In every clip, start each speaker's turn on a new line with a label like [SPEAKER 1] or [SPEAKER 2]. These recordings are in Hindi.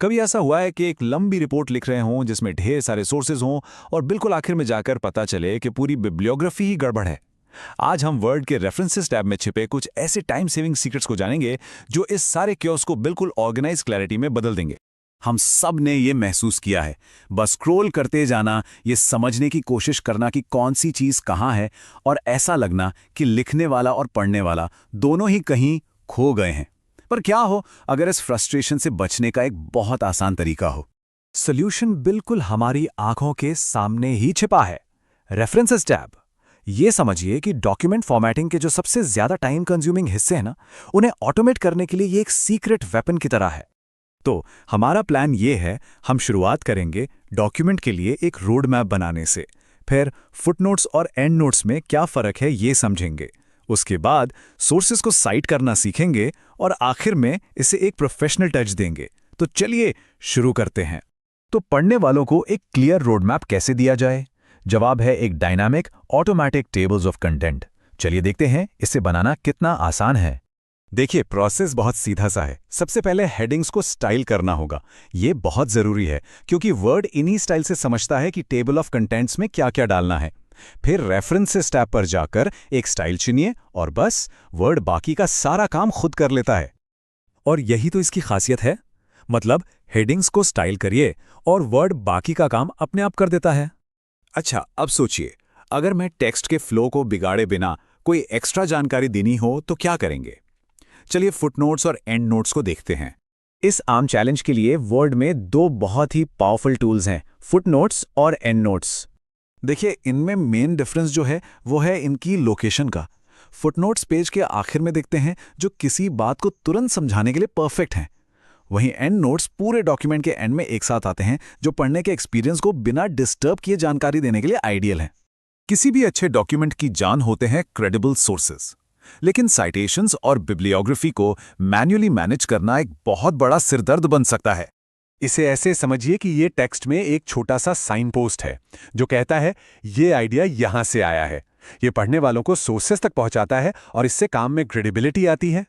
[SPEAKER 1] कभी ऐसा हुआ है कि एक लंबी रिपोर्ट लिख रहे हों जिसमें ढेर सारे सोर्सेज हों और बिल्कुल आखिर में जाकर पता चले कि पूरी बिब्लियोग्राफी ही गड़बड़ है। आज हम वर्ड के रेफरेंसेस टैब में छिपे कुछ ऐसे टाइम सेविंग सीक्रेट्स को जानेंगे जो इस सारे क्योस को बिल्कुल ऑर्गेनाइज क्लैरिटी में बदल देंगे।
[SPEAKER 2] हम सब ने ये महसूस किया है, बस स्क्रॉल करते जाना, ये समझने की कोशिश करना कि कौन सी चीज़ कहाँ है, और ऐसा लगना कि लिखने वाला और पढ़ने वाला दोनों ही कहीं खो गए हैं। पर क्या हो अगर इस फ्रस्ट्रेशन से बचने का एक बहुत आसान तरीका हो?
[SPEAKER 3] सॉल्यूशन बिल्कुल हमारी आंखों के सामने ही छिपा है। References tab. ये समझिए कि डॉक्यूमेंट फॉर्मेटिंग के जो सबसे ज्यादा टाइम कंज्यूमिंग हिस्से हैं ना, उन्हें ऑटोमेट करने के लिए ये एक सीक्रेट वेपन की तरह है।
[SPEAKER 2] तो हमारा प्लान ये है, हम शुरुआत करेंगे डॉक्यूमेंट के लिए एक रोड मैप बनाने से, फिर फुटनोट्स और एंड नोट्स में क्या फ़र्क है ये समझेंगे, उसके बाद सोर्सेज को साइट करना सीखेंगे और आखिर में इसे एक प्रोफेशनल टच देंगे। तो चलिए शुरू करते हैं। तो पढ़ने वालों को एक क्लियर रोड मैप कैसे दिया जाए? जवाब है एक dynamic automatic tables of content. चलिए देखते हैं इसे बनाना कितना आसान है। देखिए, प्रोसेस बहुत सीधा सा है। सबसे पहले हेडिंग्स को स्टाइल करना होगा। ये बहुत ज़रूरी है क्योंकि वर्ड इन्हीं स्टाइल से समझता है कि टेबल ऑफ कंटेंट्स में क्या क्या डालना है। फिर रेफरेंसेस टैब पर जाकर एक स्टाइल चुनिए और बस वर्ड बाकी का सारा काम खुद कर लेता है।
[SPEAKER 3] और यही तो इसकी खासियत है, मतलब हेडिंग्स को स्टाइल करिए और वर्ड बाकी का काम अपने आप कर देता है।
[SPEAKER 2] अच्छा, अब सोचिए, अगर मैं टेक्स्ट के फ्लो को बिगाड़े बिना कोई एक्स्ट्रा जानकारी देनी हो तो क्या करेंगे? चलिए फुटनोट्स और एंड नोट्स को देखते हैं। इस आम चैलेंज के लिए वर्ड में दो बहुत ही पावरफुल टूल्स हैं, फुटनोट्स और एंड नोट्स। देखिए, इनमें मेन डिफरेंस जो है वो है इनकी लोकेशन का। फुटनोट्स पेज के आखिर में दिखते हैं जो किसी बात को तुरंत समझाने के लिए परफेक्ट हैं। वहीं एंड नोट्स पूरे डॉक्यूमेंट के एंड में एक साथ आते हैं, जो पढ़ने के एक्सपीरियंस को बिना डिस्टर्ब किए जानकारी देने के लिए आइडियल हैं। किसी भी अच्छे डॉक्यूमेंट की जान होते हैं क्रेडिबल सोर्सेस, लेकिन साइटेशंस और बिब्लियोग्राफी को मैन्युअली मैनेज करना एक बहुत बड़ा सिरदर्द बन सकता है। इसे ऐसे समझिए कि ये टेक्स्ट में एक छोटा सा साइन पोस्ट है जो कहता है ये आइडिया यहां से आया है। ये पढ़ने वालों को सोर्सेस तक पहुंचाता है और इससे काम में क्रेडिबिलिटी आती है।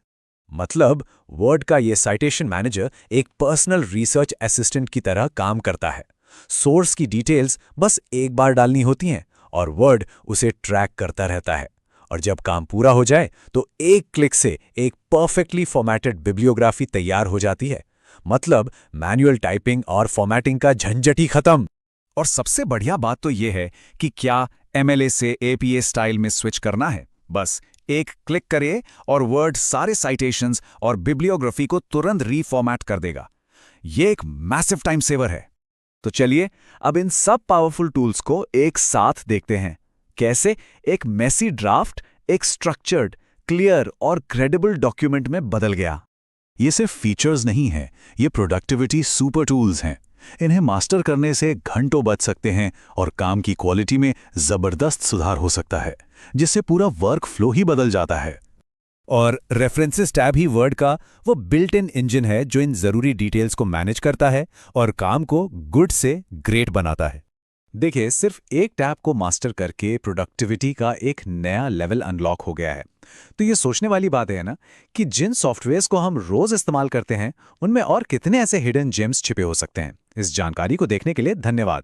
[SPEAKER 3] मतलब वर्ड का ये साइटेशन मैनेजर एक पर्सनल रिसर्च असिस्टेंट की तरह काम करता है। सोर्स की डिटेल्स बस एक बार डालनी होती हैं और वर्ड उसे ट्रैक करता रहता है, और जब काम पूरा हो जाए तो एक क्लिक से एक परफेक्टली फॉर्मेटेड बिब्लियोग्राफी तैयार हो जाती है। मतलब मैनुअल टाइपिंग और फॉर्मेटिंग का झंझट ही खत्म।
[SPEAKER 2] और सबसे बढ़िया बात तो यह है कि क्या एमएलए से एपीए स्टाइल में स्विच करना है, बस एक क्लिक करिए और वर्ड सारे साइटेशंस और बिब्लियोग्राफी को तुरंत रीफॉर्मेट कर देगा। यह एक मैसिव टाइम सेवर है। तो चलिए अब इन सब पावरफुल टूल्स को एक साथ देखते हैं, कैसे एक मेसी ड्राफ्ट एक स्ट्रक्चर्ड, क्लियर और क्रेडिबल डॉक्यूमेंट में बदल गया। ये सिर्फ फीचर्स नहीं है, ये प्रोडक्टिविटी सुपर टूल्स हैं। इन्हें मास्टर करने से घंटों बच सकते हैं और काम की क्वालिटी में जबरदस्त सुधार हो सकता है, जिससे पूरा वर्क फ्लो ही बदल जाता है।
[SPEAKER 3] और रेफरेंसेस टैब ही वर्ड का वो बिल्ट इन इंजन है जो इन जरूरी डिटेल्स को मैनेज करता है और काम को गुड से ग्रेट बनाता है।
[SPEAKER 2] देखिए, सिर्फ एक टैब को मास्टर करके प्रोडक्टिविटी का एक नया लेवल अनलॉक हो गया है। तो ये सोचने वाली बात है ना कि जिन सॉफ्टवेयर्स को हम रोज इस्तेमाल करते हैं उनमें और कितने ऐसे हिडन जेम्स छिपे हो सकते हैं। इस जानकारी को देखने के लिए धन्यवाद।